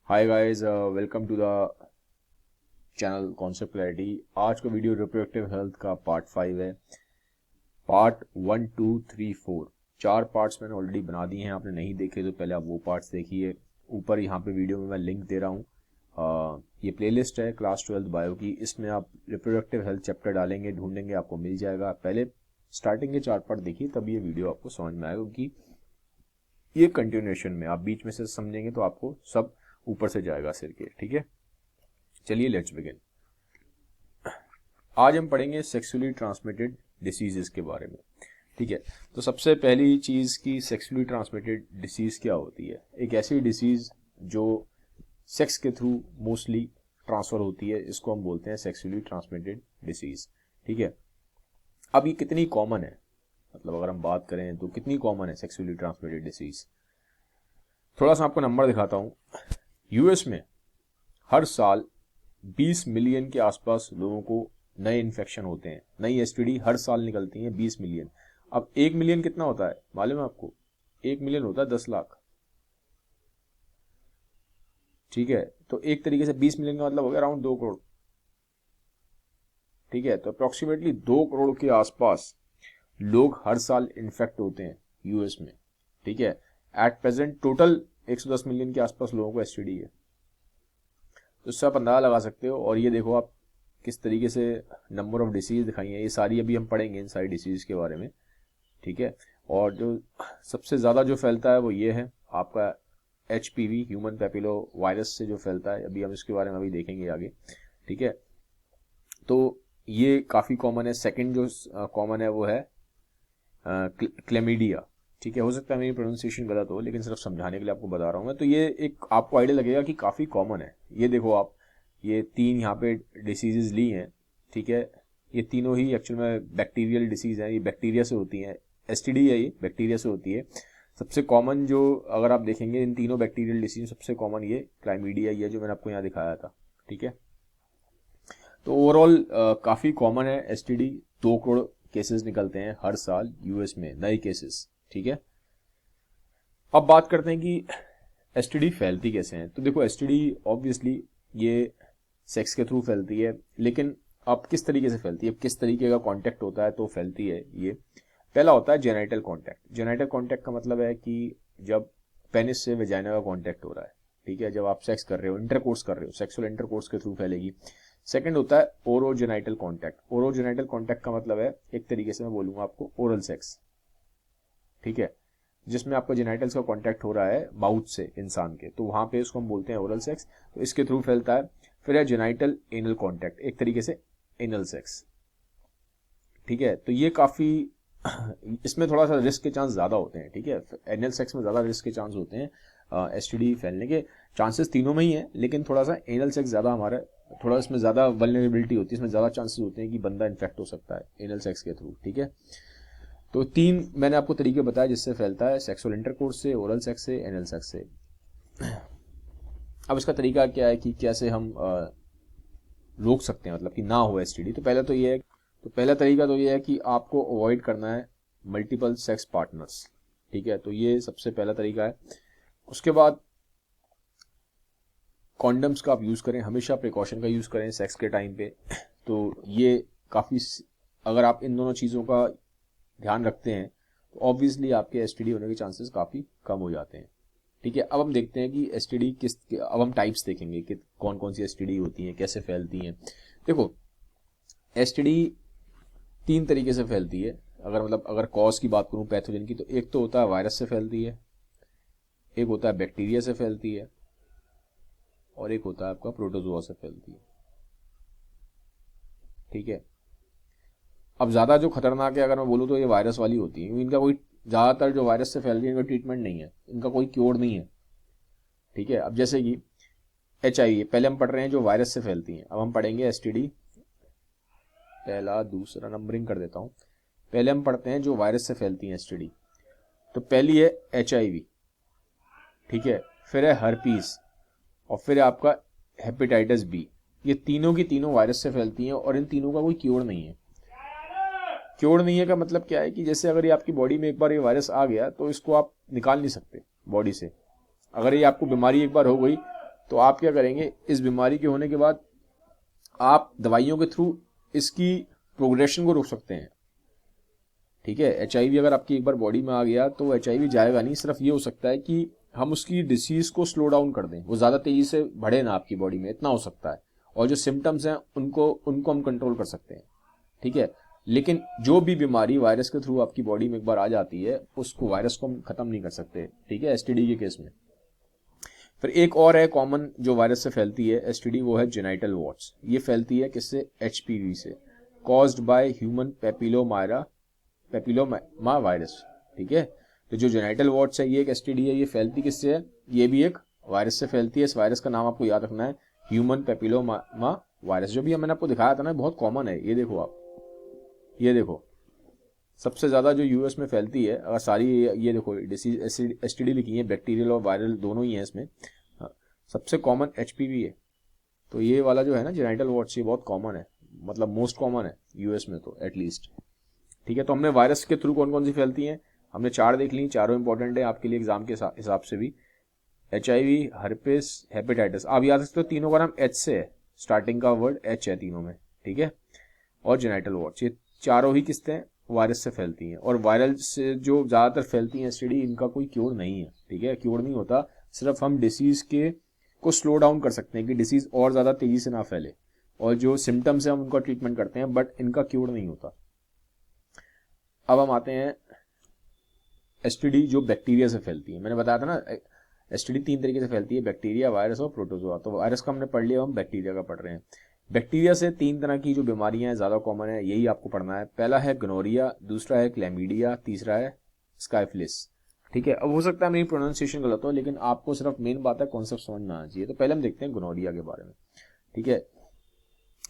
Hi guys, welcome to the channel concept clarity. आज का video reproductive health का part 5 है। पार्ट 1, 2, 3, 4 चार पार्ट्स मैंने ऑलरेडी बना दिए हैं। आपने नहीं देखे तो पहले आप वो पार्ट्स देखिए। ऊपर यहाँ पे वीडियो में मैं लिंक दे रहा हूँ। ये प्लेलिस्ट है क्लास 12 बायो की। इसमें आप रिप्रोडक्टिव हेल्थ चैप्टर डालेंगे, ढूंढेंगे, आपको मिल जाएगा। पहले स्टार्टिंग के 4 पार्ट देखिए, तब ये वीडियो आपको समझ में आएगा, क्योंकि ये कंटिन्यूएशन में आप बीच में से समझेंगे तो आपको सब ऊपर से जाएगा सिर के। ठीक है, चलिए लेट्स बिगिन। आज हम पढ़ेंगे सेक्सुअली ट्रांसमिटेड डिसीजेस के बारे में। ठीक है, तो सबसे पहली चीज की सेक्सुअली ट्रांसमिटेड डिसीज क्या होती है। एक ऐसी डिसीज जो सेक्स के थ्रू मोस्टली ट्रांसफर होती है, इसको हम बोलते हैं सेक्सुअली ट्रांसमिटेड डिसीज। ठीक है, अब ये कितनी कॉमन है, मतलब अगर हम बात करें तो कितनी कॉमन है सेक्सुअली ट्रांसमिटेड डिसीज। थोड़ा सा आपको नंबर दिखाता हूं। यूएस में हर साल 20 मिलियन के आसपास लोगों को नए इन्फेक्शन होते हैं, नई एसटीडी हर साल निकलती हैं 20 मिलियन। अब 1 मिलियन कितना होता है मालूम है आपको? 1 मिलियन होता है 10 लाख। ठीक है, तो एक तरीके से 20 मिलियन का मतलब हो गया अराउंड 2 करोड़। ठीक है, तो अप्रोक्सीमेटली 2 करोड़ के आसपास लोग हर साल इन्फेक्ट होते हैं यूएस में। ठीक है, एट प्रेजेंट टोटल 110 मिलियन के आसपास लोगों को एसटीडी है। तो इससे आप अंदाजा लगा सकते हो। और ये देखो आप किस तरीके से नंबर ऑफ डिसीज दिखाई है। ये सारी अभी हम पढ़ेंगे इन सारी डिसीज के बारे में। ठीक है, और जो सबसे ज़्यादा जो फैलता है वो ये है आपका HPV, ह्यूमन पैपिलो वायरस से जो फैलता है। अभी हम इसके बारे में अभी देखेंगे आगे। ठीक है, तो ये काफ़ी कॉमन है। सेकंड जो कॉमन है वो है क्लेमीडिया। ठीक है, हो सकता है मेरी प्रोनाउंसिएशन गलत हो, लेकिन सिर्फ समझाने के लिए आपको बता रहा हूँ मैं। तो ये एक आपको आइडिया लगेगा कि काफ़ी कॉमन है। ये देखो आप, ये 3 यहाँ पे डिसीजेज ली हैं। ठीक है, ये तीनों ही एक्चुअल में बैक्टीरियल डिसीज हैं, ये बैक्टीरिया से होती हैं। एसटीडी है, ये बैक्टीरिया से होती है। सबसे कॉमन जो अगर आप देखेंगे इन तीनों बैक्टीरियल डिसीज, सबसे कॉमन ये क्लाइमीडिया ये जो मैंने आपको यहाँ दिखाया था। ठीक है, तो ओवरऑल काफ़ी कॉमन है एसटीडी। 2 करोड़ केसेस निकलते हैं हर साल यूएस में, नए केसेस। ठीक है, अब बात करते हैं कि एसटीडी फैलती कैसे हैं। तो देखो, एसटीडी ऑब्वियसली ये सेक्स के थ्रू फैलती है, लेकिन अब किस तरीके से फैलती है, किस तरीके का कांटेक्ट होता है तो फैलती है ये। पहला होता है जेनाइटल कांटेक्ट। जेनाइटल कांटेक्ट का मतलब है कि जब पेनिस से वेजाइना का कांटेक्ट हो रहा है। ठीक है, जब आप सेक्स कर रहे हो, इंटरकोर्स कर रहे हो, सेक्सुअल इंटरकोर्स के थ्रू फैलेगी। सेकंड होता है ओरोजेनाइटल कांटेक्ट। ओरोजेनाइटल कांटेक्ट का मतलब है, एक तरीके से मैं बोलूंगा आपको, ओरल सेक्स। ठीक है, जिसमें आपका जेनाइटल्स का कांटेक्ट हो रहा है माउथ से इंसान के, तो वहां पे उसको हम बोलते हैं ओरल सेक्स। तो इसके थ्रू फैलता है। फिर है जेनाइटल एनल कांटेक्ट, एक तरीके से एनल सेक्स। ठीक है, तो ये काफी इसमें थोड़ा सा रिस्क के चांस ज्यादा होते हैं। ठीक है, एनल सेक्स में ज्यादा रिस्क के चांस होते हैं। एसटीडी फैलने के चांसेस तीनों में ही है, लेकिन थोड़ा सा एनल सेक्स ज्यादा हमारा, थोड़ा इसमें ज्यादा वल्नरेबिलिटी होती है, इसमें ज्यादा चांसेस होते हैं कि बंदा इन्फेक्ट हो सकता है एनल सेक्स के थ्रू। ठीक है, तो 3 मैंने आपको तरीके बताए जिससे फैलता है, सेक्सुअल इंटरकोर्स से, ओरल सेक्स से, एनल सेक्स से। अब इसका तरीका क्या है कि कैसे हम रोक सकते हैं, मतलब कि ना हो एसटीडी। तो पहला तरीका तो ये है कि आपको अवॉइड करना है मल्टीपल सेक्स पार्टनर्स। ठीक है, तो ये सबसे पहला तरीका है। उसके बाद कॉन्डम्स का आप यूज करें, हमेशा प्रिकॉशन का यूज करें सेक्स के टाइम पे। तो ये काफी, अगर आप इन दोनों चीजों का ध्यान रखते हैं तो ऑब्वियसली आपके एसटीडी होने के चांसेस काफी कम हो जाते हैं। ठीक है, अब हम देखते हैं कि एसटीडी अब हम टाइप्स देखेंगे कि कौन कौन सी एसटीडी होती हैं, कैसे फैलती हैं। देखो, एसटीडी 3 तरीके से फैलती है। अगर कॉज की बात करूं पैथोजन की, तो एक तो होता है वायरस से फैलती है, एक होता है बैक्टीरिया से फैलती है, और एक होता है आपका प्रोटोजोआ से फैलती है। ठीक है, अब ज्यादा जो खतरनाक है अगर मैं बोलूँ तो ये वायरस वाली होती है। इनका कोई, ज्यादातर जो वायरस से फैलती है इनका ट्रीटमेंट नहीं है, इनका कोई क्योर नहीं है। ठीक है, अब जैसे कि HIV, पहले हम पढ़ रहे हैं जो वायरस से फैलती हैं, अब हम पढ़ेंगे एसटीडी। पहला दूसरा नंबरिंग कर देता हूं। पहले हम पढ़ते हैं जो वायरस से फैलती हैं एसटीडी। तो पहली है HIV। ठीक है, फिर है हर्पीस, और फिर है आपका हेपेटाइटिस B। ये तीनों की तीनों वायरस से फैलती हैं, और इन तीनों का कोई क्योर नहीं है। क्योर नहीं है का मतलब क्या है कि जैसे अगर ये आपकी बॉडी में एक बार ये वायरस आ गया तो इसको आप निकाल नहीं सकते बॉडी से। अगर ये आपको बीमारी एक बार हो गई तो आप क्या करेंगे, इस बीमारी के होने के बाद आप दवाइयों के थ्रू इसकी प्रोग्रेशन को रोक सकते हैं। ठीक है, HIV अगर आपकी एक बार बॉडी में आ गया तो HIV जाएगा नहीं, सिर्फ ये हो सकता है कि हम उसकी डिसीज को स्लो डाउन कर दें, वो ज़्यादा तेजी से बढ़े ना आपकी बॉडी में, इतना हो सकता है। और जो सिम्टम्स हैं उनको हम कंट्रोल कर सकते हैं। ठीक है, लेकिन जो भी बीमारी वायरस के थ्रू आपकी बॉडी में एक बार आ जाती है, उसको वायरस को हम खत्म नहीं कर सकते। ठीक है, STD के केस में। फिर एक और है कॉमन जो वायरस से फैलती है STD, वो है जेनाइटल वॉर्ट्स। ये फैलती है किससे, HPV से, caused by human papilloma virus. ठीक है, तो जो जेनाइटल वॉर्ट्स है ये एक STD है। ये फैलती किससे है, ये भी एक वायरस से फैलती है। इस वायरस का नाम आपको याद रखना है, ह्यूमन पेपिलोमा वायरस। जो भी मैंने आपको दिखाया था ना, बहुत कॉमन है। ये देखो आप, ये देखो सबसे ज्यादा जो US में फैलती है, अगर सारी ये देखो डिसीज STD लिखी है, बैक्टीरियल और वायरल दोनों ही है इसमें। सबसे कॉमन HPV है। तो ये वाला जो है ना जेनाइटल वॉर्ट्स, ये बहुत कॉमन है, मतलब मोस्ट कॉमन है US में तो एटलीस्ट। ठीक है, तो हमने वायरस के थ्रू कौन कौन सी फैलती हैं हमने 4 देख ली, चारों इंपॉर्टेंट है आपके लिए एग्जाम के हिसाब से भी। HIV, herpes, hepatitis. आप याद रखते हो तीनों का नाम H से है, स्टार्टिंग का वर्ड H है तीनों में। ठीक है, और जेनाइटल वॉर्ट्स, ये चारों ही किस्तें हैं वायरस से फैलती हैं। और वायरल से जो ज़्यादातर फैलती हैं STD, इनका कोई क्योर नहीं है। ठीक है, क्योर नहीं होता, सिर्फ हम डिसीज़ को स्लो डाउन कर सकते हैं कि डिसीज़ और ज़्यादा तेज़ी से ना फैले, और जो सिम्टम्स हैं हम उनका ट्रीटमेंट करते हैं, बट इनका क्योर नहीं होता। अब हम आते हैं STD जो बैक्टीरिया से फैलती है। मैंने बताया था ना STD 3 तरीके से फैलती है, बैक्टीरिया, वायरस और प्रोटोजोआ। तो वायरस का हमने पढ़ लिया, हम बैक्टीरिया का पढ़ रहे हैं। बैक्टीरिया से 3 तरह की जो बीमारियां हैं ज़्यादा कॉमन है, यही आपको पढ़ना है। पहला है गोनोरिया, दूसरा है क्लैमिडिया, तीसरा है स्काइफिलिस। ठीक है, अब हो सकता है मेरी प्रोनाउंसिएशन गलत हो, लेकिन आपको सिर्फ मेन बात है कॉन्सेप्ट समझ में आना चाहिए। तो पहले हम देखते हैं गोनोरिया के बारे में। ठीक है,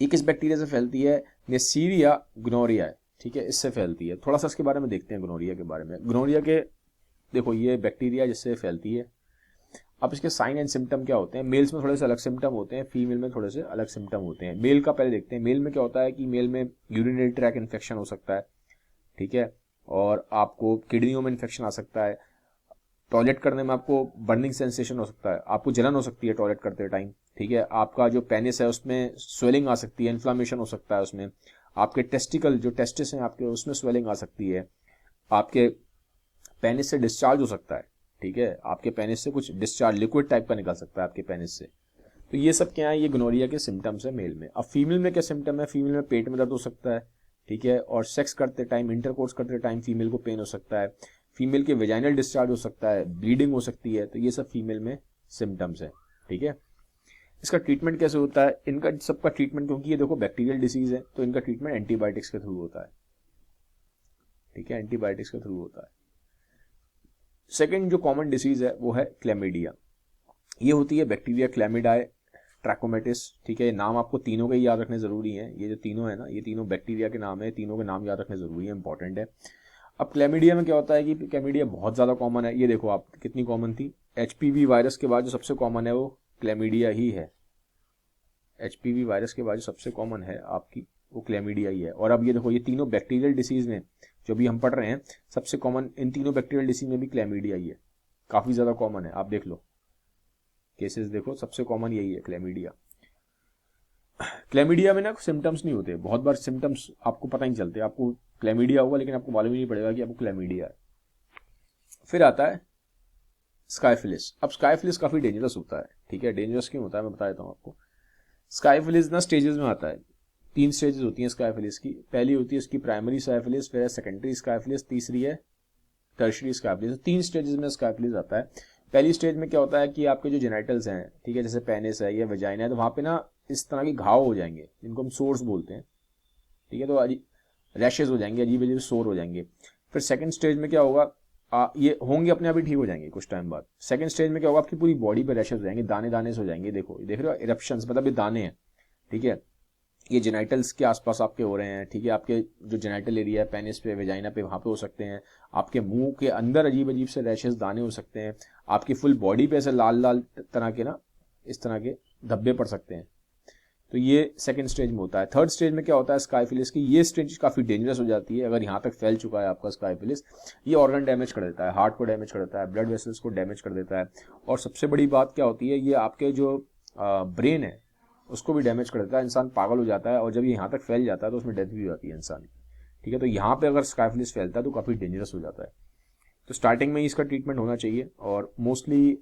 ये किस बैक्टीरिया से फैलती है, नेसीरिया गोनोरिया है। ठीक है, इससे फैलती है। थोड़ा सा इसके बारे में देखते हैं गोनोरिया के बारे में। गोनोरिया के देखो, ये बैक्टीरिया जिससे फैलती है। अब इसके साइन एंड सिम्टम क्या होते हैं, मेल्स में थोड़े से अलग सिम्टम होते हैं, फीमेल में थोड़े से अलग सिम्टम होते हैं। मेल का पहले देखते हैं। मेल में क्या होता है कि मेल में यूरिनरी ट्रैक इन्फेक्शन हो सकता है। ठीक है, और आपको किडनियों में इन्फेक्शन आ सकता है। टॉयलेट करने में आपको बर्निंग सेंसेशन हो सकता है, आपको जलन हो सकती है टॉयलेट करते टाइम। ठीक है, आपका जो पेनिस है उसमें स्वेलिंग आ सकती है, इन्फ्लामेशन हो सकता है उसमें। आपके टेस्टिकल जो टेस्टिस हैं आपके, उसमें स्वेलिंग आ सकती है। आपके पेनिस से डिस्चार्ज हो सकता है। ठीक है, आपके पेनिस से कुछ डिस्चार्ज लिक्विड टाइप का निकल सकता है आपके पेनिस से। तो ये सब क्या है, ये गोनोरिया के सिम्टम्स है मेल में। अब फीमेल में क्या सिम्टम है, फीमेल में पेट में दर्द हो सकता है। ठीक है, और सेक्स करते टाइम, इंटरकोर्स करते टाइम फीमेल को पेन हो सकता है। फीमेल के वेजाइनल डिस्चार्ज हो सकता है, ब्लीडिंग हो सकती है। तो ये सब फीमेल में सिम्टम्स है। ठीक है, इसका ट्रीटमेंट कैसे होता है, इनका सबका ट्रीटमेंट, क्योंकि ये देखो बैक्टीरियल डिसीज है, तो इनका ट्रीटमेंट एंटीबायोटिक्स के थ्रू होता है। ठीक है, एंटीबायोटिक्स के थ्रू होता है। सेकेंड जो कॉमन डिसीज है वो है क्लैमिडिया। ये होती है बैक्टीरिया क्लैमिडाई ट्रैकोमेटिस। ठीक है, नाम आपको तीनों के ही याद रखने जरूरी है। ये जो तीनों है ना, ये तीनों बैक्टीरिया के नाम है, तीनों के नाम याद रखने जरूरी है, इंपॉर्टेंट है। अब क्लैमिडिया में क्या होता है कि क्लैमिडिया बहुत ज्यादा कॉमन है। ये देखो आप कितनी कॉमन थी। HPV वायरस के बाद जो सबसे कॉमन है वो क्लैमिडिया ही है। HPV वायरस के बाद जो सबसे कॉमन है आपकी, वो क्लैमिडिया ही है। और अब ये देखो, ये तीनों बैक्टीरियल डिसीज में जो भी हम पढ़ रहे हैं, सबसे कॉमन इन तीनों बैक्टीरियल डिसीज में भी क्लैमिडिया ही है। काफी ज्यादा कॉमन है, आप देख लो केसेस, देखो सबसे कॉमन यही है क्लैमिडिया। क्लैमिडिया में ना सिम्टम्स नहीं होते, बहुत बार सिम्टम्स आपको पता ही नहीं चलते। आपको क्लैमिडिया होगा लेकिन आपको मालूम ही नहीं पड़ेगा कि आपको क्लैमिडिया है। फिर आता है स्काइफिलिस। अब स्काइफिलिस काफी डेंजरस होता है। ठीक है, डेंजरस क्यों होता है मैं बता देता हूँ आपको। स्काइफिलिस ना स्टेजेस में आता है। 3 स्टेजेस होती हैं स्काइफिलिस की। पहली होती है इसकी प्राइमरी स्काइफिलिस, फिर है सेकेंडरी स्काइफिलिस, तीसरी है टर्शरी स्काइफिलिस। 3 स्टेजेस में स्काइफिलिस आता है। पहली स्टेज में क्या होता है कि आपके जो जेनाइटल्स हैं, ठीक है, जैसे पेनिस है या वेजाइना है, तो वहां पे ना इस तरह के घाव हो जाएंगे जिनको हम सोर्स बोलते हैं। ठीक है, तो रैशेज हो जाएंगे, अजीब अजीब सोर हो जाएंगे। फिर सेकंड स्टेज में क्या होगा, ये होंगे अपने आप ही ठीक हो जाएंगे कुछ टाइम बाद। सेकंड स्टेज में क्या होगा, आपकी पूरी बॉडी पे रैशेज हो जाएंगे, दाने दाने से हो जाएंगे। देखो देख रहे हो, इरप्शंस, मतलब ये दाने हैं। ठीक है, ये जेनाइटल्स के आसपास आपके हो रहे हैं। ठीक है, आपके जो जेनाइटल एरिया है, पेनिस पे, वेजाइना पे, वहां पे हो सकते हैं। आपके मुंह के अंदर अजीब अजीब से रैशेज, दाने हो सकते हैं। आपकी फुल बॉडी पे ऐसे लाल लाल तरह के ना, इस तरह के धब्बे पड़ सकते हैं। तो तो ये सेकंड स्टेज में होता है। थर्ड स्टेज में क्या होता है स्काइफिलिस की, ये स्टेज काफ़ी डेंजरस हो जाती है। अगर यहाँ तक फैल चुका है आपका स्काइफिलिस, ये ऑर्गन डैमेज कर देता है, हार्ट को डैमेज कर देता है, ब्लड वेसल्स को डैमेज कर देता है, और सबसे बड़ी बात क्या होती है, ये आपके जो ब्रेन है उसको भी डैमेज कर देता है, इंसान पागल हो जाता है, और जब ये यहाँ तक फैल जाता है तो उसमें डेथ भी हो जाती है इंसान की। ठीक है, तो यहाँ पे अगर स्काइफिलिस फैलता है तो काफ़ी डेंजरस हो जाता है। तो स्टार्टिंग में ही इसका ट्रीटमेंट होना चाहिए, और मोस्टली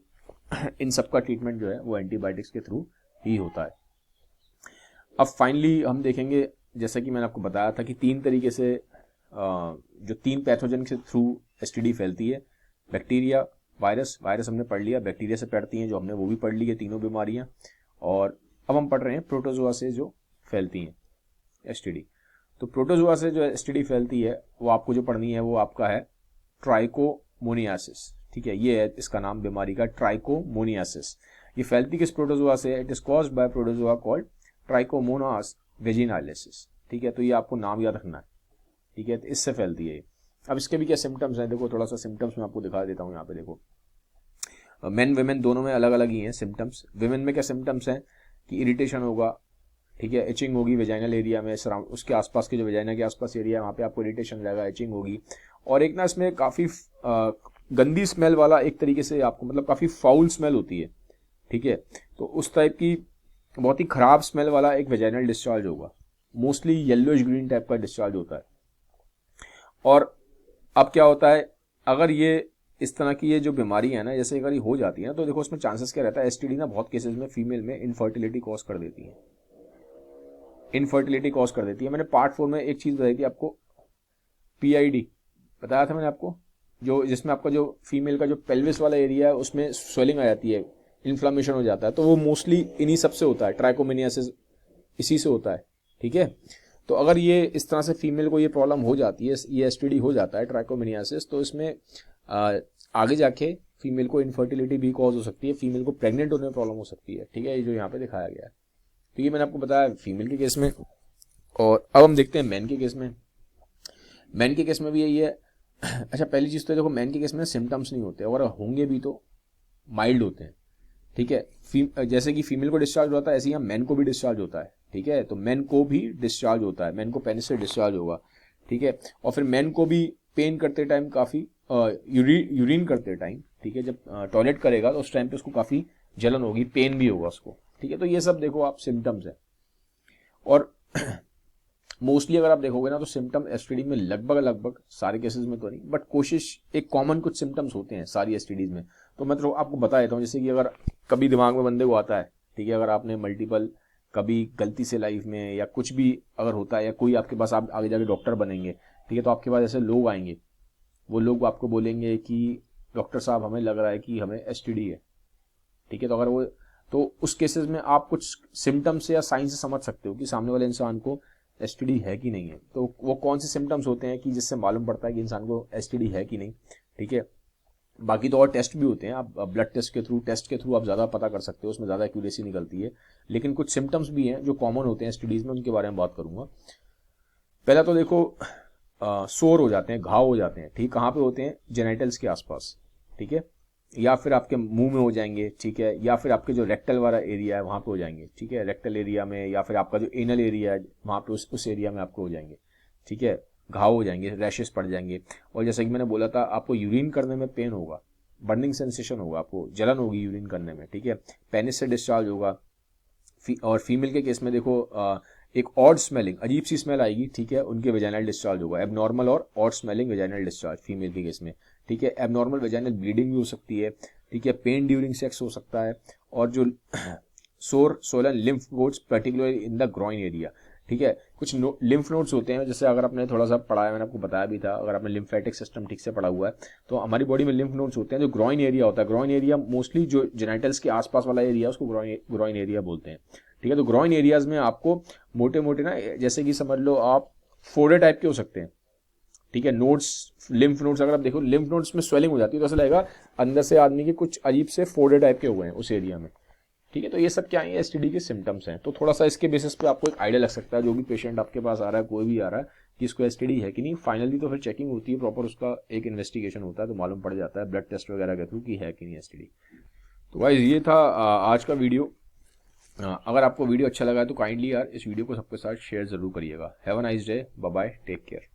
इन सब का ट्रीटमेंट जो है वो एंटीबायोटिक्स के थ्रू ही होता है। अब फाइनली हम देखेंगे, जैसा कि मैंने आपको बताया था कि 3 तरीके से जो 3 पैथोजन के थ्रू एसटीडी फैलती है, बैक्टीरिया, वायरस हमने पढ़ लिया, बैक्टीरिया से फैलती हैं जो हमने वो भी पढ़ ली है तीनों बीमारियां, और अब हम पढ़ रहे हैं प्रोटोजोआ से जो फैलती हैं एसटीडी। तो प्रोटोजोआ से जो एसटीडी फैलती है वो आपको जो पढ़नी है वो आपका है ट्राइकोमोनियासिस। ठीक है, ये है इसका नाम बीमारी का, ट्राइकोमोनियासिस। ये फैलती किस प्रोटोजोआ से है? It is caused by protozoa called Trichomonas vaginalis. ठीक है, तो ये आपको नाम याद रखना है। ठीक है, तो इससे फैलती है। अब इसके भी क्या सिम्टम्स हैं, देखो थोड़ा सा सिम्टम्स मैं आपको दिखा देता हूँ। यहाँ पे देखो, मेन वेमेन दोनों में अलग अलग ही हैं सिम्टम्स। वेमेन में क्या सिम्टम्स हैं कि इरिटेशन होगा, ठीक है, इचिंग होगी वेजाइनल एरिया में, सराउंड उसके आसपास के जो वेजाइना के आसपास एरिया है वहाँ पे आपको इरिटेशन रहेगा, इचिंग होगी, और एक ना इसमें काफ़ी गंदी स्मेल वाला एक तरीके से आपको, मतलब काफ़ी फाउल स्मेल होती है। ठीक है, तो उस टाइप की बहुत ही खराब स्मेल वाला एक वेजाइनल डिस्चार्ज होगा, मोस्टली येलोइश ग्रीन टाइप का डिस्चार्ज होता है। और अब क्या होता है, अगर ये इस तरह की ये जो बीमारी है ना, जैसे अगर ये हो जाती है ना, तो देखो उसमें चांसेस क्या रहता है, एसटीडी ना बहुत केसेस में फीमेल में इनफर्टिलिटी कॉज कर देती है, इनफर्टिलिटी कॉज कर देती है। मैंने पार्ट 4 में एक चीज बताई थी आपको, पीआईडी बताया था मैंने आपको, जो जिसमें आपका जो फीमेल का जो पेल्विस वाला एरिया है उसमें स्वेलिंग आ जाती है, इन्फ्लामेशन हो जाता है, तो वो मोस्टली इन्हीं सब से होता है, ट्राइकोमोनियासिस इसी से होता है। ठीक है, तो अगर ये इस तरह से फीमेल को ये प्रॉब्लम हो जाती है, ये एसटीडी हो जाता है ट्राइकोमोनियासिस, तो इसमें आगे जाके फीमेल को इनफर्टिलिटी भी कॉज हो सकती है, फीमेल को प्रेग्नेंट होने में प्रॉब्लम हो सकती है। ठीक है, ये जो यहाँ पे दिखाया गया है, तो ये मैंने आपको बताया फीमेल के केस में। और अब हम देखते हैं मैन के केस में। मैन के केस में भी यही है। अच्छा, पहली चीज तो देखो, मैन के केस में सिम्टम्स नहीं होते, और होंगे भी तो माइल्ड होते हैं। ठीक है, जैसे कि फीमेल को डिस्चार्ज होता है ऐसे ही मैन को भी डिस्चार्ज होता है। ठीक है, तो मैन को भी डिस्चार्ज होता है, मैन को पेनिस से डिस्चार्ज होगा। ठीक है, और फिर मैन को भी पेन करते टाइम काफी यूरिन करते टाइम, ठीक है, जब टॉयलेट करेगा तो उस टाइम पे उसको काफी जलन होगी, पेन भी होगा उसको। ठीक है, तो ये सब देखो आप सिम्टम्स है। और मोस्टली अगर आप देखोगे ना तो सिम्टम एसटीडी में लगभग सारे केसेस में तो नहीं, बट कोशिश एक कॉमन कुछ सिम्टम्स होते हैं सारी एसटीडीज में। तो मैं तो आपको बता देता हूँ, जैसे कि अगर कभी दिमाग में बंदे को आता है, ठीक है, अगर आपने मल्टीपल कभी गलती से लाइफ में या कुछ भी अगर होता है, या कोई आपके पास, आप आगे जाके डॉक्टर बनेंगे, ठीक है, तो आपके पास ऐसे लोग आएंगे, वो लोग आपको बोलेंगे कि डॉक्टर साहब हमें लग रहा है कि हमें एसटीडी है। ठीक है, तो अगर वो, तो उस केसेस में आप कुछ सिम्टम्स से या साइन से समझ सकते हो कि सामने वाले इंसान को एसटीडी है कि नहीं है। तो वो कौन से सिम्टम्स होते हैं कि जिससे मालूम पड़ता है कि इंसान को एसटीडी है कि नहीं। ठीक है, बाकी तो और टेस्ट भी होते हैं, आप ब्लड टेस्ट के थ्रू आप ज़्यादा पता कर सकते हो, उसमें ज़्यादा एक्यूरेसी निकलती है। लेकिन कुछ सिम्टम्स भी हैं जो कॉमन होते हैं एसटीडीज में, उनके बारे में बात करूंगा। पहला तो देखो, सोर हो जाते हैं, घाव हो जाते हैं। ठीक, कहाँ पे होते हैं? जेनिटल्स के आसपास। ठीक है, या फिर आपके मुंह में हो जाएंगे। ठीक है, या फिर आपके जो रेक्टल वाला एरिया है वहां पे हो जाएंगे। ठीक है, रेक्टल एरिया में, या फिर आपका जो एनल एरिया है वहां पे उस एरिया में आपको हो जाएंगे। ठीक है, घाव हो जाएंगे, रैशेस पड़ जाएंगे। और जैसे कि मैंने बोला था, आपको यूरिन करने में पेन होगा, बर्निंग सेंसेशन होगा, आपको जलन होगी यूरिन करने में। ठीक है, पेनिस से डिस्चार्ज होगा। और फीमेल के केस में देखो, एक ऑड स्मेलिंग, अजीब सी स्मेल आएगी। ठीक है, उनके वेजाइनल डिस्चार्ज होगा, एबनॉर्मल और odd smelling vaginal discharge female के केस में। ठीक है, एबनॉर्मल वेजाइनल ब्लीडिंग भी हो सकती है। ठीक है, पेन ड्यूरिंग सेक्स हो सकता है, और जो सोर Solan lymph nodes particularly in the groin area. ठीक है, कुछ लिम्फ नोड्स होते हैं, जैसे अगर आपने थोड़ा सा पढ़ा है, मैंने आपको बताया भी था, अगर आपने लिम्फेटिक सिस्टम ठीक से पढ़ा हुआ है तो हमारी बॉडी में लिम्फ नोड्स होते हैं। जो ग्रॉइन एरिया होता है, ग्रॉइन एरिया मोस्टली जो जेनिटल्स के आसपास वाला एरिया उसको ग्रॉइन एरिया बोलते हैं। ठीक है, तो ग्रॉइन एरियाज में आपको मोटे मोटे ना, जैसे कि समझ लो आप फोड़े टाइप के हो सकते हैं। ठीक है, नोड्स, लिम्फ नोड्स, अगर आप देखो लिम्फ नोड्स में स्वेलिंग हो जाती है तो ऐसा लगेगा अंदर से आदमी के कुछ अजीब से फोड़े टाइप के हुए हैं उस एरिया में। ठीक है, तो ये सब क्या है, एसटीडी के सिम्टम्स हैं। तो थोड़ा सा इसके बेसिस पे आपको एक आइडिया लग सकता है, जो भी पेशेंट आपके पास आ रहा है, कोई भी आ रहा है, कि इसको एसटीडी है कि नहीं। फाइनली तो फिर चेकिंग होती है प्रॉपर, उसका एक इन्वेस्टिगेशन होता है, तो मालूम पड़ जाता है ब्लड टेस्ट वगैरह के थ्रू कि है कि नहीं एसटीडी। तो गाइस, ये था आज का वीडियो। अगर आपको वीडियो अच्छा लगा है तो काइंडली यार इस वीडियो को सबके साथ शेयर ज़रूर करिएगा। Have a nice day, bye bye, take care.